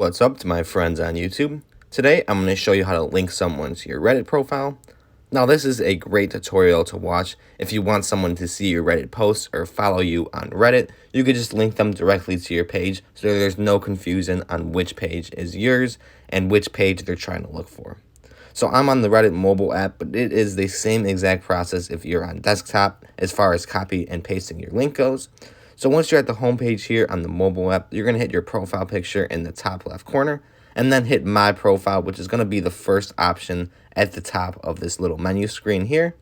What's up to my friends on YouTube? Today I'm going to show you how to link someone to your Reddit profile. Now this is a great tutorial to watch if you want someone to see your Reddit posts or follow you on Reddit. You could just link them directly to your page so there's no confusion on which page is yours and which page they're trying to look for. So I'm on the Reddit mobile app, but it is the same exact process if you're on desktop as far as copy and pasting your link goes. So once you're at the home page here on the mobile app, you're going to hit your profile picture in the top left corner and then hit my profile, which is going to be the first option at the top of this little menu screen here.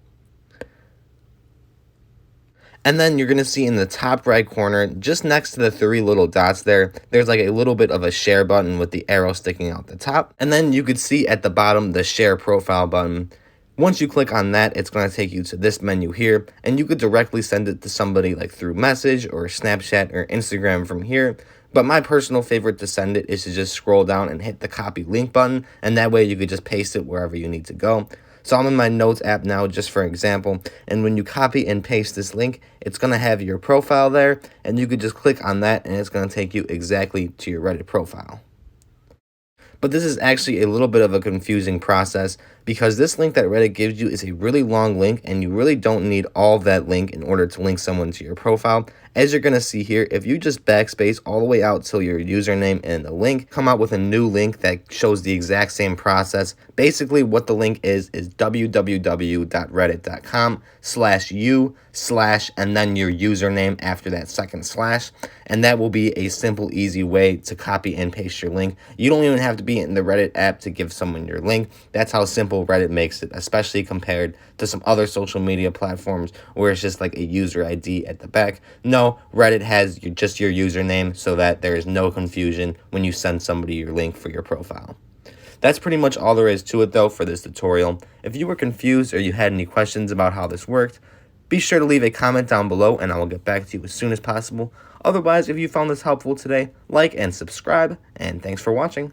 And then you're going to see in the top right corner, just next to the three little dots there's like a little bit of a share button with the arrow sticking out the top. And then you could see at the bottom the share profile button. Once you click on that, it's going to take you to this menu here, and you could directly send it to somebody like through message or Snapchat or Instagram from here. But my personal favorite to send it is to just scroll down and hit the copy link button, and that way you could just paste it wherever you need to go. So I'm in my Notes app now, just for example, and when you copy and paste this link, it's going to have your profile there, and you could just click on that, and it's going to take you exactly to your Reddit profile. But this is actually a little bit of a confusing process because this link that Reddit gives you is a really long link, and you really don't need all of that link in order to link someone to your profile. As you're going to see here, if you just backspace all the way out till your username and the link, come out with a new link that shows the exact same process. Basically what the link is www.reddit.com/u/ and then your username after that second slash, and that will be a simple, easy way to copy and paste your link. You don't even have to be in the Reddit app to give someone your link. That's how simple Reddit makes it, especially compared to some other social media platforms where it's just like a user ID at the back. No, Reddit has just your username so that there is no confusion when you send somebody your link for your profile. That's pretty much all there is to it though for this tutorial. If you were confused or you had any questions about how this worked, be sure to leave a comment down below and I will get back to you as soon as possible. Otherwise, if you found this helpful today, like and subscribe, and thanks for watching.